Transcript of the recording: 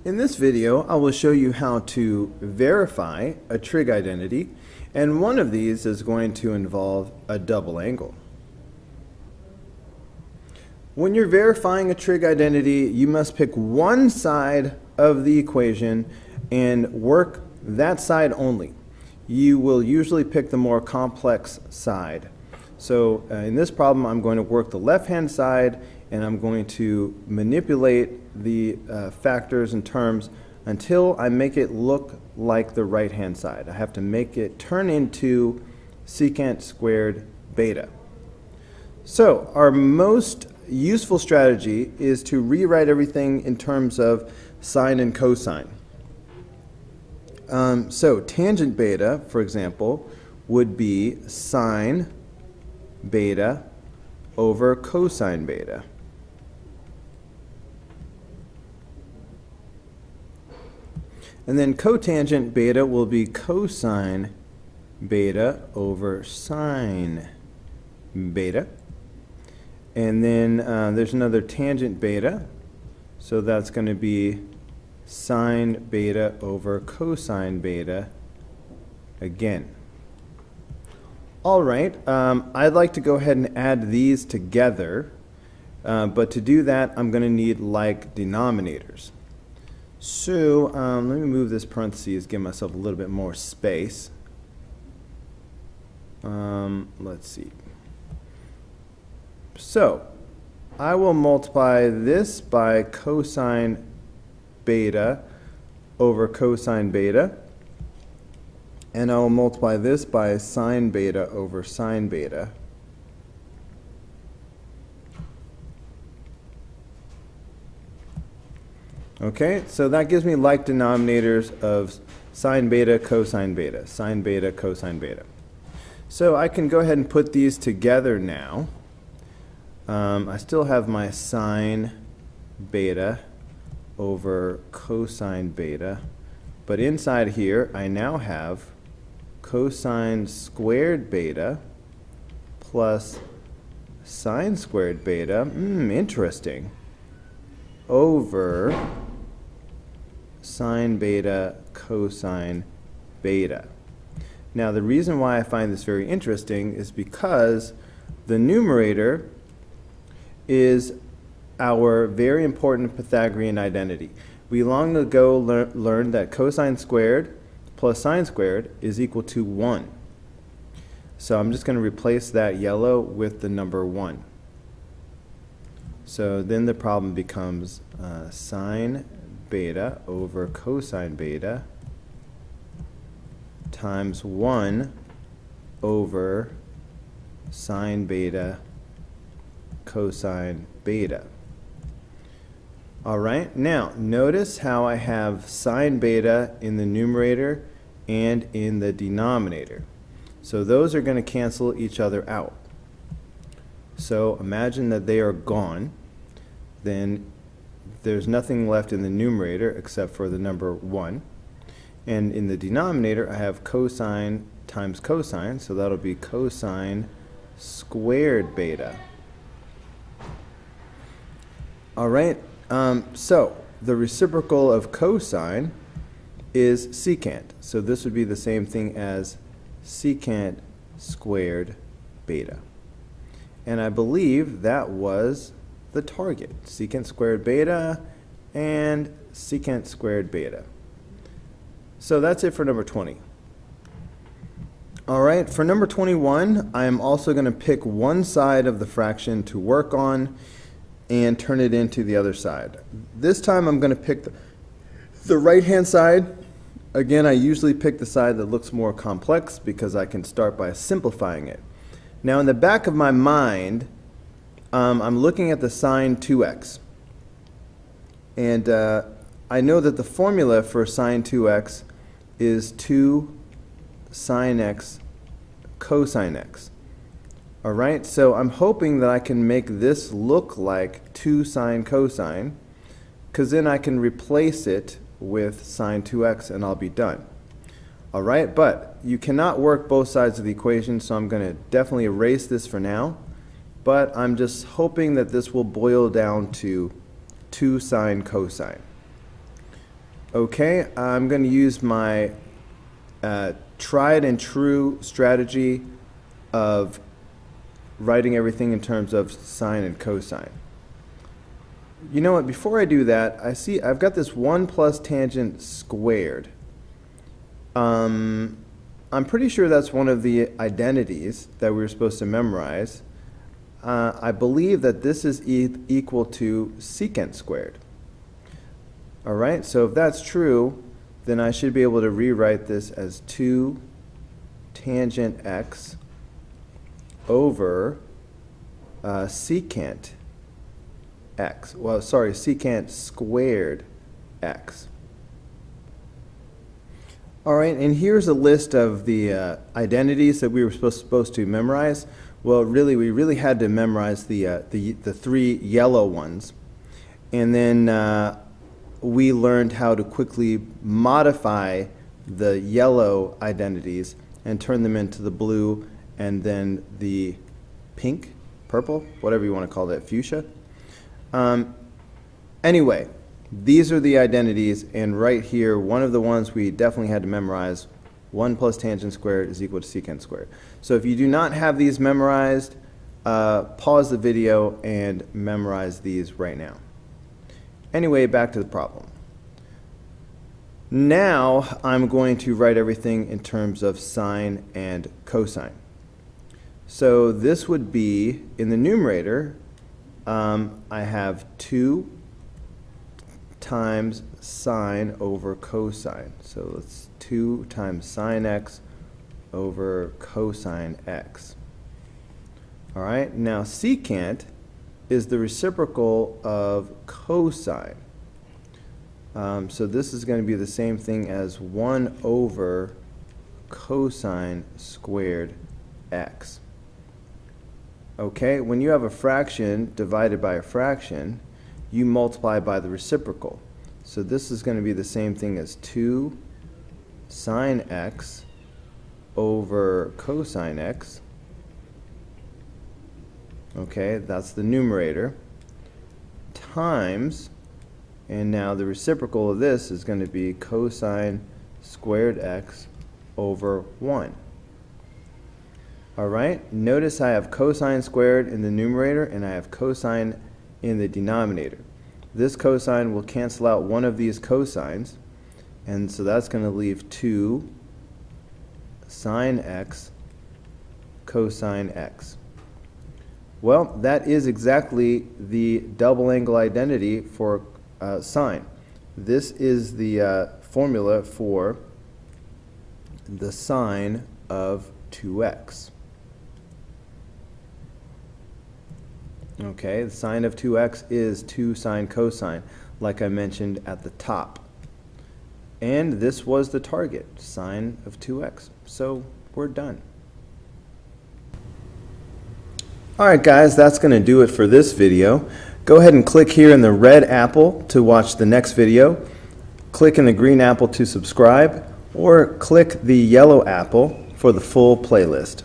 In this video, I will show you how to verify a trig identity, and one of these is going to involve a double angle. When you're verifying a trig identity, you must pick one side of the equation and work that side only. You will usually pick the more complex side. So in this problem, I'm going to work the left-hand side, and I'm going to manipulate the factors and terms until I make it look like the right-hand side. I have to make it turn into secant squared beta. So our most useful strategy is to rewrite everything in terms of sine and cosine. So tangent beta, for example, would be sine beta over cosine beta. And then cotangent beta will be cosine beta over sine beta. And then there's another tangent beta, so that's going to be sine beta over cosine beta again. All right, I'd like to go ahead and add these together, but to do that I'm going to need like denominators. So let me move this parentheses, give myself a little bit more space. Let's see. So I will multiply this by cosine beta over cosine beta, and I will multiply this by sine beta over sine beta. Okay, so that gives me like denominators of sine beta, cosine beta, sine beta, cosine beta. So I can go ahead and put these together now. I still have my sine beta over cosine beta, but inside here I now have cosine squared beta plus sine squared beta, interesting, over sine beta cosine beta. Now the reason why I find this very interesting is because the numerator is our very important Pythagorean identity. We long ago learned that cosine squared plus sine squared is equal to 1. So I'm just going to replace that yellow with the number 1. So then the problem becomes sine beta over cosine beta times 1 over sine beta cosine beta. All right, now notice how I have sine beta in the numerator and in the denominator. So those are going to cancel each other out. So imagine that they are gone. Then there's nothing left in the numerator except for the number 1. And in the denominator I have cosine times cosine, so that'll be cosine squared beta. All right, so the reciprocal of cosine is secant. So this would be the same thing as secant squared beta. And I believe that was the target, secant squared beta and secant squared beta. So that's it for number 20. All right, for number 21, I am also going to pick one side of the fraction to work on and turn it into the other side. This time I'm going to pick the right-hand side. Again, I usually pick the side that looks more complex because I can start by simplifying it. Now in the back of my mind, I'm looking at the sine 2x. And I know that the formula for sine 2x is 2 sine x cosine x. All right, so I'm hoping that I can make this look like 2 sine cosine, because then I can replace it with sine 2x and I'll be done. All right, but you cannot work both sides of the equation, so I'm going to definitely erase this for now. But I'm just hoping that this will boil down to 2 sine cosine. Okay, I'm going to use my tried and true strategy of writing everything in terms of sine and cosine. You know what, before I do that, I've got this 1 plus tangent squared. I'm pretty sure that's one of the identities that we were supposed to memorize. I believe that this is equal to secant squared. All right, so if that's true, then I should be able to rewrite this as 2 tangent x over secant x. Well, sorry, secant squared x. All right, and here's a list of the identities that we were supposed to memorize. Well, really, we really had to memorize the 3 yellow ones. And then we learned how to quickly modify the yellow identities and turn them into the blue and then the pink, purple, whatever you want to call that, fuchsia. Anyway, these are the identities, and right here, one of the ones we definitely had to memorize, 1 plus tangent squared is equal to secant squared. So if you do not have these memorized, pause the video and memorize these right now. Anyway, back to the problem. Now I'm going to write everything in terms of sine and cosine. So this would be, in the numerator, I have 2 times sine over cosine. So it's 2 times sine x over cosine x. All right, now secant is the reciprocal of cosine. So this is going to be the same thing as 1 over cosine squared x. Okay, when you have a fraction divided by a fraction, you multiply by the reciprocal. So this is going to be the same thing as 2 sine x over cosine x. Okay, that's the numerator, times, and now the reciprocal of this is going to be cosine squared x over 1. All right, notice I have cosine squared in the numerator and I have cosine in the denominator. This cosine will cancel out one of these cosines, and so that's going to leave 2 sine x cosine x. Well, that is exactly the double angle identity for sine. This is the formula for the sine of 2x. Okay, the sine of 2x is 2 sine cosine, like I mentioned at the top. And this was the target, sine of 2x. So we're done. Alright guys, that's going to do it for this video. Go ahead and click here in the red apple to watch the next video. Click in the green apple to subscribe, or click the yellow apple for the full playlist.